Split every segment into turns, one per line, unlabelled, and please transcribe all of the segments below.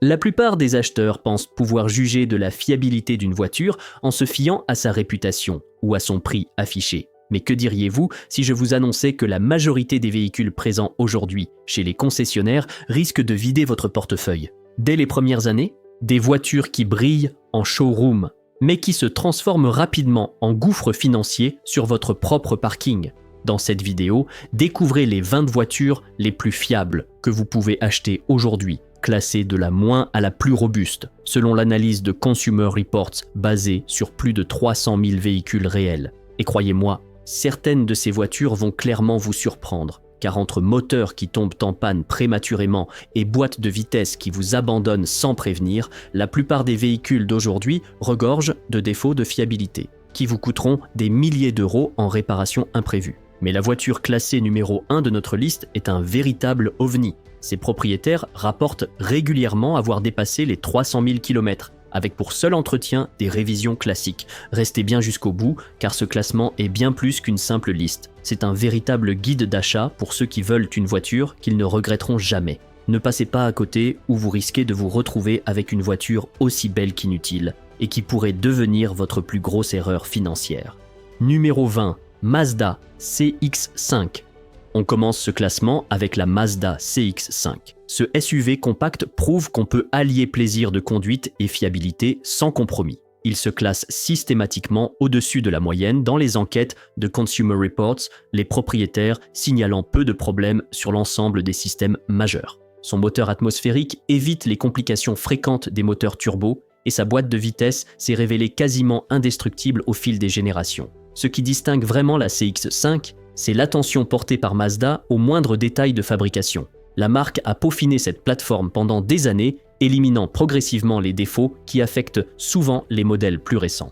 La plupart des acheteurs pensent pouvoir juger de la fiabilité d'une voiture en se fiant à sa réputation ou à son prix affiché. Mais que diriez-vous si je vous annonçais que la majorité des véhicules présents aujourd'hui chez les concessionnaires risquent de vider votre portefeuille? Dès les premières années, des voitures qui brillent en showroom, mais qui se transforment rapidement en gouffres financiers sur votre propre parking. Dans cette vidéo, découvrez les 20 voitures les plus fiables que vous pouvez acheter aujourd'hui, classées de la moins à la plus robuste, selon l'analyse de Consumer Reports basée sur plus de 300 000 véhicules réels. Et croyez-moi, certaines de ces voitures vont clairement vous surprendre, car entre moteurs qui tombent en panne prématurément et boîtes de vitesse qui vous abandonnent sans prévenir, la plupart des véhicules d'aujourd'hui regorgent de défauts de fiabilité, qui vous coûteront des milliers d'euros en réparation imprévue. Mais la voiture classée numéro 1 de notre liste est un véritable ovni. Ses propriétaires rapportent régulièrement avoir dépassé les 300 000 km, avec pour seul entretien des révisions classiques. Restez bien jusqu'au bout, car ce classement est bien plus qu'une simple liste. C'est un véritable guide d'achat pour ceux qui veulent une voiture qu'ils ne regretteront jamais. Ne passez pas à côté ou vous risquez de vous retrouver avec une voiture aussi belle qu'inutile, et qui pourrait devenir votre plus grosse erreur financière. Numéro 20. Mazda CX-5. On commence ce classement avec la Mazda CX-5. Ce SUV compact prouve qu'on peut allier plaisir de conduite et fiabilité sans compromis. Il se classe systématiquement au-dessus de la moyenne dans les enquêtes de Consumer Reports, les propriétaires signalant peu de problèmes sur l'ensemble des systèmes majeurs. Son moteur atmosphérique évite les complications fréquentes des moteurs turbo et sa boîte de vitesse s'est révélée quasiment indestructible au fil des générations. Ce qui distingue vraiment la CX-5, c'est l'attention portée par Mazda aux moindres détails de fabrication. La marque a peaufiné cette plateforme pendant des années, éliminant progressivement les défauts qui affectent souvent les modèles plus récents.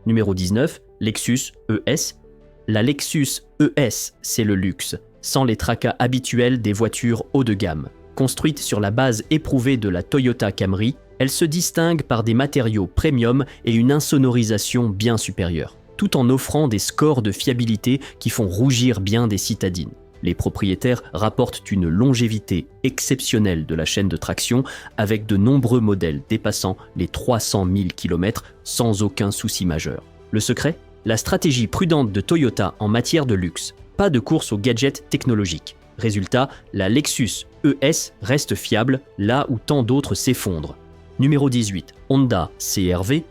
Numéro 19, Lexus ES. La Lexus ES, c'est le luxe, sans les tracas habituels des voitures haut de gamme. Construite sur la base éprouvée de la Toyota Camry, elle se distingue par des matériaux premium et une insonorisation bien supérieure, tout en offrant des scores de fiabilité qui font rougir bien des citadines. Les propriétaires rapportent une longévité exceptionnelle de la chaîne de traction avec de nombreux modèles dépassant les 300 000 km sans aucun souci majeur. Le secret ? La stratégie prudente de Toyota en matière de luxe. Pas de course aux gadgets technologiques. Résultat, la Lexus ES reste fiable là où tant d'autres s'effondrent. Numéro 18, Honda CR-V.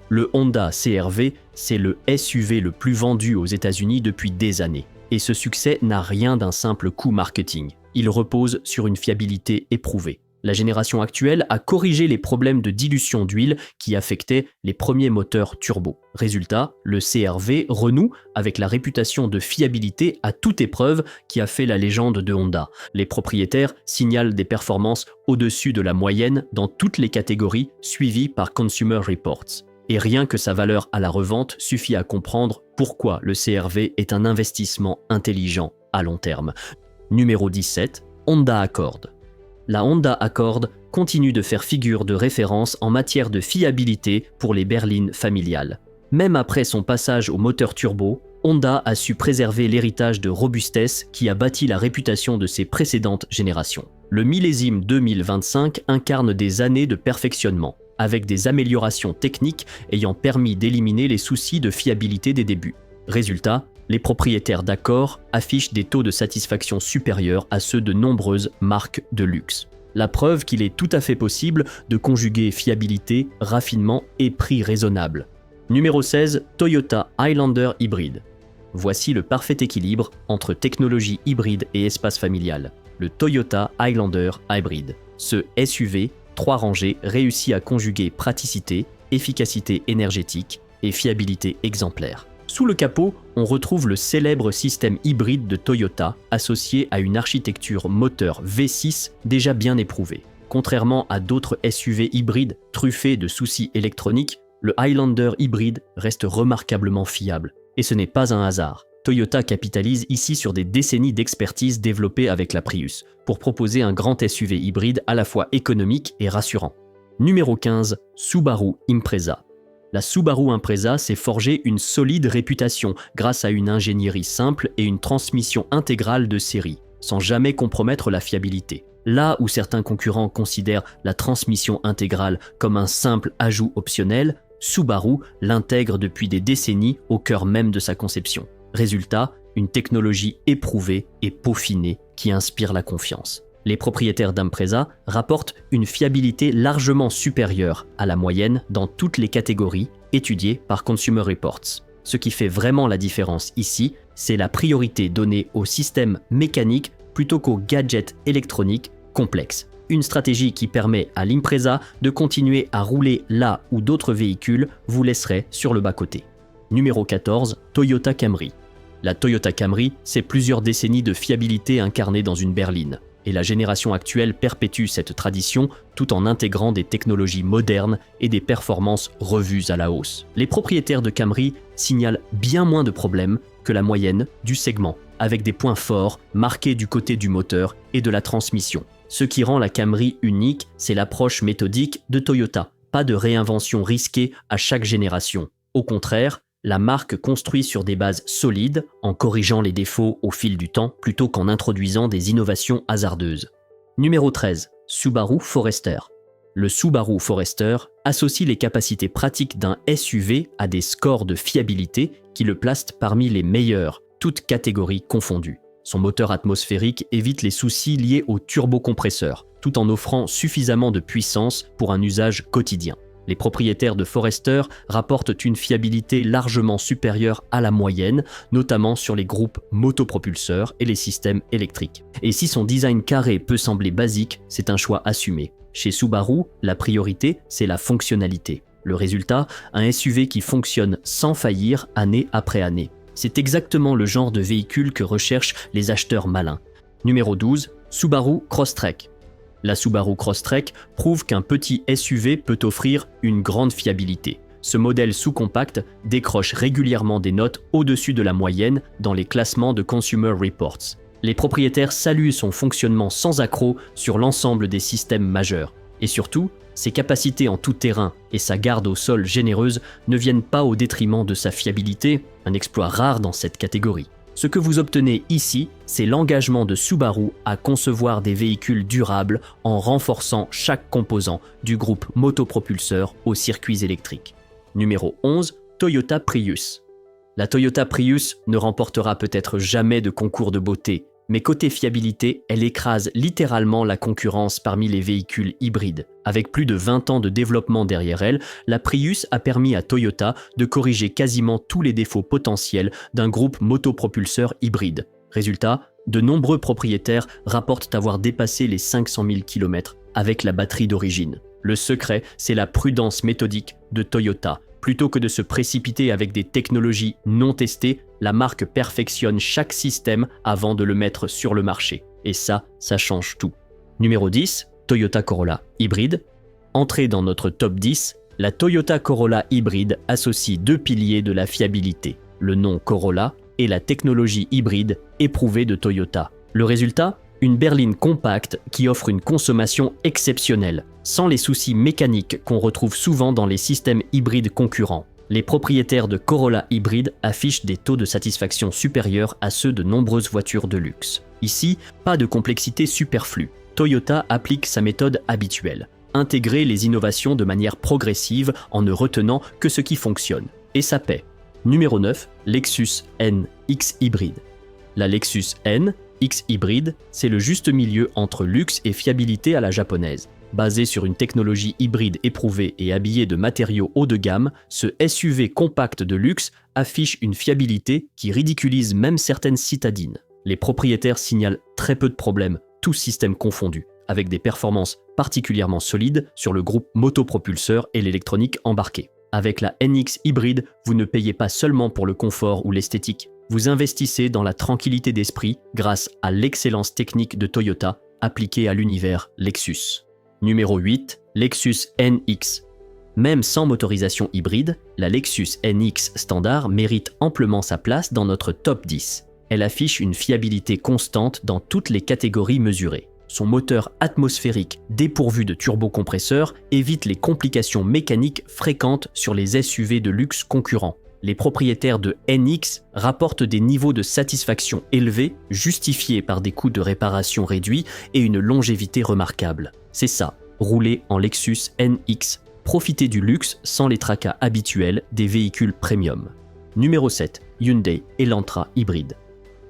Le Honda CR-V, c'est le SUV le plus vendu aux États-Unis depuis des années. Et ce succès n'a rien d'un simple coup marketing. Il repose sur une fiabilité éprouvée. La génération actuelle a corrigé les problèmes de dilution d'huile qui affectaient les premiers moteurs turbo. Résultat, le CR-V renoue avec la réputation de fiabilité à toute épreuve qui a fait la légende de Honda. Les propriétaires signalent des performances au-dessus de la moyenne dans toutes les catégories suivies par Consumer Reports. Et rien que sa valeur à la revente suffit à comprendre pourquoi le CR-V est un investissement intelligent à long terme. Numéro 17, Honda Accord. La Honda Accord continue de faire figure de référence en matière de fiabilité pour les berlines familiales. Même après son passage au moteur turbo, Honda a su préserver l'héritage de robustesse qui a bâti la réputation de ses précédentes générations. Le millésime 2025 incarne des années de perfectionnement, avec des améliorations techniques ayant permis d'éliminer les soucis de fiabilité des débuts. Résultat, les propriétaires d'Accord affichent des taux de satisfaction supérieurs à ceux de nombreuses marques de luxe. La preuve qu'il est tout à fait possible de conjuguer fiabilité, raffinement et prix raisonnable. Numéro 16, Toyota Highlander hybride. Voici le parfait équilibre entre technologie hybride et espace familial. Le Toyota Highlander Hybrid. Ce SUV, 3 rangées, réussit à conjuguer praticité, efficacité énergétique et fiabilité exemplaire. Sous le capot, on retrouve le célèbre système hybride de Toyota associé à une architecture moteur V6 déjà bien éprouvée. Contrairement à d'autres SUV hybrides truffés de soucis électroniques, le Highlander hybride reste remarquablement fiable. Et ce n'est pas un hasard. Toyota capitalise ici sur des décennies d'expertise développée avec la Prius pour proposer un grand SUV hybride à la fois économique et rassurant. Numéro 15, Subaru Impreza. La Subaru Impreza s'est forgée une solide réputation grâce à une ingénierie simple et une transmission intégrale de série, sans jamais compromettre la fiabilité. Là où certains concurrents considèrent la transmission intégrale comme un simple ajout optionnel, Subaru l'intègre depuis des décennies au cœur même de sa conception. Résultat, une technologie éprouvée et peaufinée qui inspire la confiance. Les propriétaires d'Impreza rapportent une fiabilité largement supérieure à la moyenne dans toutes les catégories étudiées par Consumer Reports. Ce qui fait vraiment la différence ici, c'est la priorité donnée aux systèmes mécaniques plutôt qu'aux gadgets électroniques complexes. Une stratégie qui permet à l'Impreza de continuer à rouler là où d'autres véhicules vous laisseraient sur le bas-côté. Numéro 14, Toyota Camry. La Toyota Camry, c'est plusieurs décennies de fiabilité incarnées dans une berline. Et la génération actuelle perpétue cette tradition tout en intégrant des technologies modernes et des performances revues à la hausse. Les propriétaires de Camry signalent bien moins de problèmes que la moyenne du segment, avec des points forts marqués du côté du moteur et de la transmission. Ce qui rend la Camry unique, c'est l'approche méthodique de Toyota. Pas de réinvention risquée à chaque génération. Au contraire, la marque construit sur des bases solides en corrigeant les défauts au fil du temps plutôt qu'en introduisant des innovations hasardeuses. Numéro 13. Subaru Forester. Le Subaru Forester associe les capacités pratiques d'un SUV à des scores de fiabilité qui le placent parmi les meilleurs, toutes catégories confondues. Son moteur atmosphérique évite les soucis liés au turbocompresseur, tout en offrant suffisamment de puissance pour un usage quotidien. Les propriétaires de Forester rapportent une fiabilité largement supérieure à la moyenne, notamment sur les groupes motopropulseurs et les systèmes électriques. Et si son design carré peut sembler basique, c'est un choix assumé. Chez Subaru, la priorité, c'est la fonctionnalité. Le résultat, un SUV qui fonctionne sans faillir année après année. C'est exactement le genre de véhicule que recherchent les acheteurs malins. Numéro 12, Subaru Crosstrek. La Subaru Crosstrek prouve qu'un petit SUV peut offrir une grande fiabilité. Ce modèle sous-compact décroche régulièrement des notes au-dessus de la moyenne dans les classements de Consumer Reports. Les propriétaires saluent son fonctionnement sans accroc sur l'ensemble des systèmes majeurs. Et surtout, ses capacités en tout terrain et sa garde au sol généreuse ne viennent pas au détriment de sa fiabilité, un exploit rare dans cette catégorie. Ce que vous obtenez ici, c'est l'engagement de Subaru à concevoir des véhicules durables en renforçant chaque composant du groupe motopropulseur aux circuits électriques. Numéro 11, Toyota Prius. La Toyota Prius ne remportera peut-être jamais de concours de beauté, mais côté fiabilité, elle écrase littéralement la concurrence parmi les véhicules hybrides. Avec plus de 20 ans de développement derrière elle, la Prius a permis à Toyota de corriger quasiment tous les défauts potentiels d'un groupe motopropulseur hybride. Résultat, de nombreux propriétaires rapportent avoir dépassé les 500 000 km avec la batterie d'origine. Le secret, c'est la prudence méthodique de Toyota. Plutôt que de se précipiter avec des technologies non testées, la marque perfectionne chaque système avant de le mettre sur le marché. Et ça change tout. Numéro 10, Toyota Corolla hybride. Entrée dans notre top 10, la Toyota Corolla hybride associe deux piliers de la fiabilité, le nom Corolla et la technologie hybride éprouvée de Toyota. Le résultat ? Une berline compacte qui offre une consommation exceptionnelle, sans les soucis mécaniques qu'on retrouve souvent dans les systèmes hybrides concurrents. Les propriétaires de Corolla hybride affichent des taux de satisfaction supérieurs à ceux de nombreuses voitures de luxe. Ici, pas de complexité superflue. Toyota applique sa méthode habituelle, intégrer les innovations de manière progressive en ne retenant que ce qui fonctionne. Et ça paie. Numéro 9, Lexus N X hybride. La Lexus N X hybride, c'est le juste milieu entre luxe et fiabilité à la japonaise. Basé sur une technologie hybride éprouvée et habillé de matériaux haut de gamme, ce SUV compact de luxe affiche une fiabilité qui ridiculise même certaines citadines. Les propriétaires signalent très peu de problèmes, tous systèmes confondus, avec des performances particulièrement solides sur le groupe motopropulseur et l'électronique embarquée. Avec la NX hybride, vous ne payez pas seulement pour le confort ou l'esthétique. Vous investissez dans la tranquillité d'esprit grâce à l'excellence technique de Toyota appliquée à l'univers Lexus. Numéro 8, Lexus NX. Même sans motorisation hybride, la Lexus NX standard mérite amplement sa place dans notre top 10. Elle affiche une fiabilité constante dans toutes les catégories mesurées. Son moteur atmosphérique dépourvu de turbocompresseur évite les complications mécaniques fréquentes sur les SUV de luxe concurrents. Les propriétaires de NX rapportent des niveaux de satisfaction élevés, justifiés par des coûts de réparation réduits et une longévité remarquable. C'est ça, rouler en Lexus NX, profiter du luxe sans les tracas habituels des véhicules premium. Numéro 7, Hyundai Elantra hybride.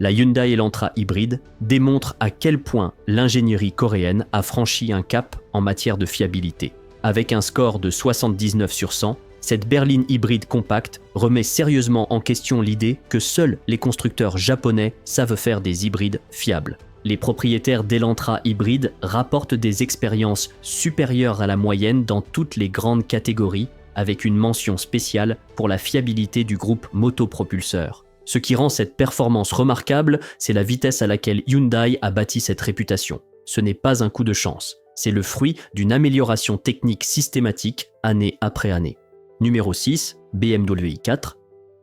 La Hyundai Elantra hybride démontre à quel point l'ingénierie coréenne a franchi un cap en matière de fiabilité. Avec un score de 79 sur 100, cette berline hybride compacte remet sérieusement en question l'idée que seuls les constructeurs japonais savent faire des hybrides fiables. Les propriétaires d'Elantra hybride rapportent des expériences supérieures à la moyenne dans toutes les grandes catégories, avec une mention spéciale pour la fiabilité du groupe motopropulseur. Ce qui rend cette performance remarquable, c'est la vitesse à laquelle Hyundai a bâti cette réputation. Ce n'est pas un coup de chance, c'est le fruit d'une amélioration technique systématique année après année. Numéro 6, BMW i4.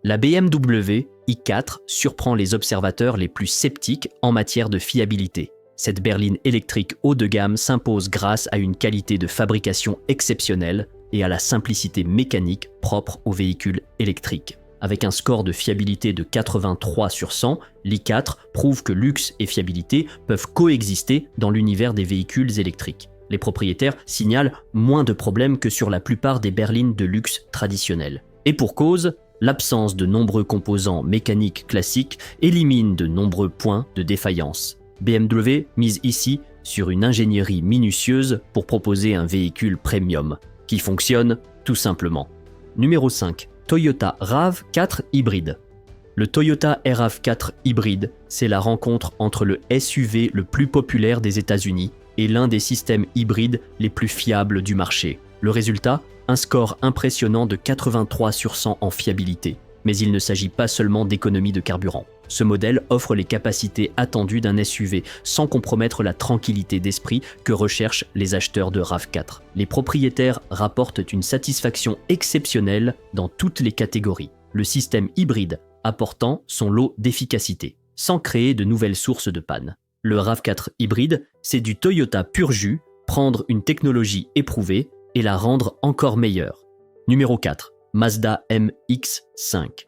La BMW i4 surprend les observateurs les plus sceptiques en matière de fiabilité. Cette berline électrique haut de gamme s'impose grâce à une qualité de fabrication exceptionnelle et à la simplicité mécanique propre aux véhicules électriques. Avec un score de fiabilité de 83 sur 100, l'i4 prouve que luxe et fiabilité peuvent coexister dans l'univers des véhicules électriques. Les propriétaires signalent moins de problèmes que sur la plupart des berlines de luxe traditionnelles. Et pour cause, l'absence de nombreux composants mécaniques classiques élimine de nombreux points de défaillance. BMW mise ici sur une ingénierie minutieuse pour proposer un véhicule premium, qui fonctionne tout simplement. Numéro 5. Toyota RAV4 hybride. Le Toyota RAV4 hybride, c'est la rencontre entre le SUV le plus populaire des États-Unis et l'un des systèmes hybrides les plus fiables du marché. Le résultat, un score impressionnant de 83 sur 100 en fiabilité. Mais il ne s'agit pas seulement d'économie de carburant. Ce modèle offre les capacités attendues d'un SUV sans compromettre la tranquillité d'esprit que recherchent les acheteurs de RAV4. Les propriétaires rapportent une satisfaction exceptionnelle dans toutes les catégories. Le système hybride apportant son lot d'efficacité, sans créer de nouvelles sources de panne. Le RAV4 hybride, c'est du Toyota pur jus, prendre une technologie éprouvée et la rendre encore meilleure. Numéro 4. Mazda MX-5.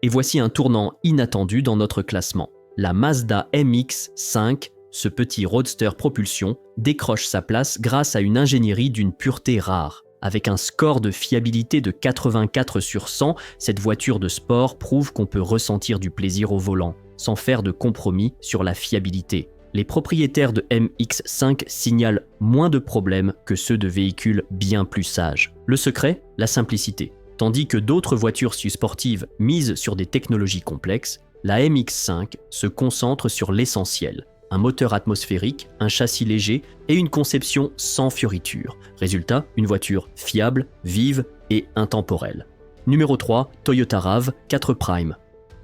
Et voici un tournant inattendu dans notre classement. La Mazda MX-5, ce petit roadster propulsion, décroche sa place grâce à une ingénierie d'une pureté rare. Avec un score de fiabilité de 84 sur 100, cette voiture de sport prouve qu'on peut ressentir du plaisir au volant, sans faire de compromis sur la fiabilité. Les propriétaires de MX-5 signalent moins de problèmes que ceux de véhicules bien plus sages. Le secret, la simplicité. Tandis que d'autres voitures sportives misent sur des technologies complexes, la MX-5 se concentre sur l'essentiel. Un moteur atmosphérique, un châssis léger et une conception sans fioritures. Résultat, une voiture fiable, vive et intemporelle. Numéro 3, Toyota RAV4 Prime.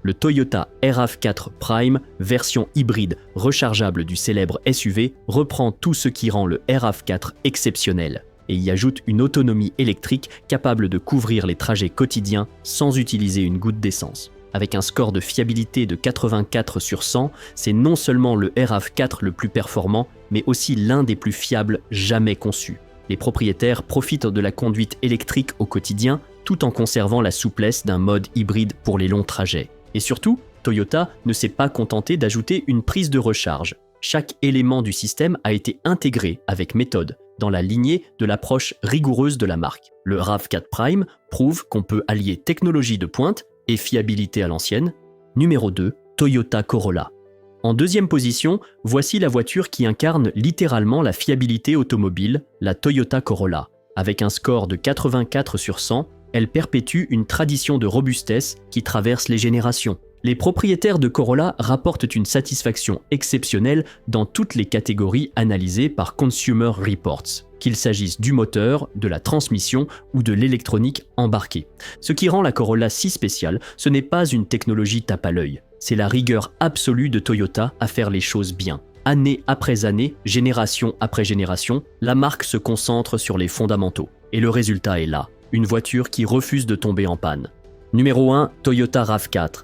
Le Toyota RAV4 Prime, version hybride rechargeable du célèbre SUV, reprend tout ce qui rend le RAV4 exceptionnel et y ajoute une autonomie électrique capable de couvrir les trajets quotidiens sans utiliser une goutte d'essence. Avec un score de fiabilité de 84 sur 100, c'est non seulement le RAV4 le plus performant, mais aussi l'un des plus fiables jamais conçus. Les propriétaires profitent de la conduite électrique au quotidien, tout en conservant la souplesse d'un mode hybride pour les longs trajets. Et surtout, Toyota ne s'est pas contenté d'ajouter une prise de recharge. Chaque élément du système a été intégré avec méthode, dans la lignée de l'approche rigoureuse de la marque. Le RAV4 Prime prouve qu'on peut allier technologie de pointe et fiabilité à l'ancienne. Numéro 2, Toyota Corolla. En deuxième position, voici la voiture qui incarne littéralement la fiabilité automobile, la Toyota Corolla. Avec un score de 84 sur 100, elle perpétue une tradition de robustesse qui traverse les générations. Les propriétaires de Corolla rapportent une satisfaction exceptionnelle dans toutes les catégories analysées par Consumer Reports, qu'il s'agisse du moteur, de la transmission ou de l'électronique embarquée. Ce qui rend la Corolla si spéciale, ce n'est pas une technologie tape à l'œil, c'est la rigueur absolue de Toyota à faire les choses bien. Année après année, génération après génération, la marque se concentre sur les fondamentaux. Et le résultat est là, une voiture qui refuse de tomber en panne. Numéro 1, Toyota RAV4.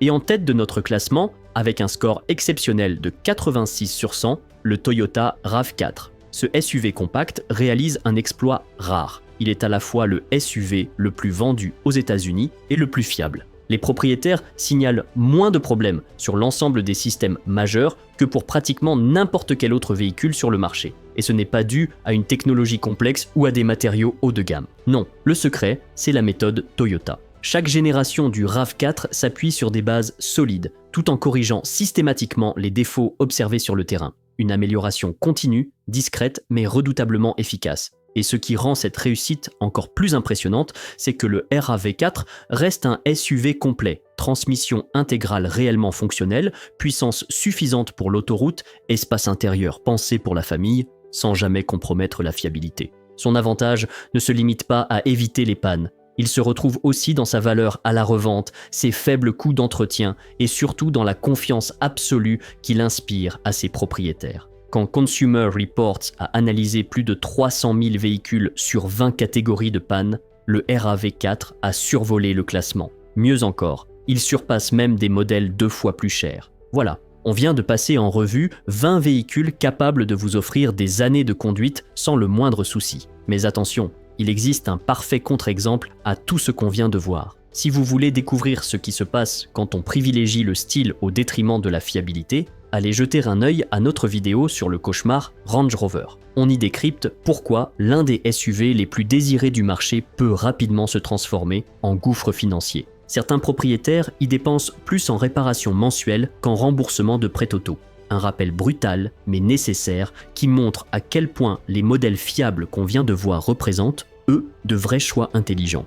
Et en tête de notre classement, avec un score exceptionnel de 86 sur 100, le Toyota RAV4. Ce SUV compact réalise un exploit rare. Il est à la fois le SUV le plus vendu aux États-Unis et le plus fiable. Les propriétaires signalent moins de problèmes sur l'ensemble des systèmes majeurs que pour pratiquement n'importe quel autre véhicule sur le marché. Et ce n'est pas dû à une technologie complexe ou à des matériaux haut de gamme. Non, le secret, c'est la méthode Toyota. Chaque génération du RAV4 s'appuie sur des bases solides, tout en corrigeant systématiquement les défauts observés sur le terrain. Une amélioration continue, discrète, mais redoutablement efficace. Et ce qui rend cette réussite encore plus impressionnante, c'est que le RAV4 reste un SUV complet, transmission intégrale réellement fonctionnelle, puissance suffisante pour l'autoroute, espace intérieur pensé pour la famille, sans jamais compromettre la fiabilité. Son avantage ne se limite pas à éviter les pannes. Il se retrouve aussi dans sa valeur à la revente, ses faibles coûts d'entretien et surtout dans la confiance absolue qu'il inspire à ses propriétaires. Quand Consumer Reports a analysé plus de 300 000 véhicules sur 20 catégories de panne, le RAV4 a survolé le classement. Mieux encore, il surpasse même des modèles 2 fois plus chers. Voilà, on vient de passer en revue 20 véhicules capables de vous offrir des années de conduite sans le moindre souci. Mais attention, il existe un parfait contre-exemple à tout ce qu'on vient de voir. Si vous voulez découvrir ce qui se passe quand on privilégie le style au détriment de la fiabilité, allez jeter un œil à notre vidéo sur le cauchemar Range Rover. On y décrypte pourquoi l'un des SUV les plus désirés du marché peut rapidement se transformer en gouffre financier. Certains propriétaires y dépensent plus en réparation mensuelle qu'en remboursement de prêt auto. Un rappel brutal mais nécessaire qui montre à quel point les modèles fiables qu'on vient de voir représentent, eux, de vrais choix intelligents.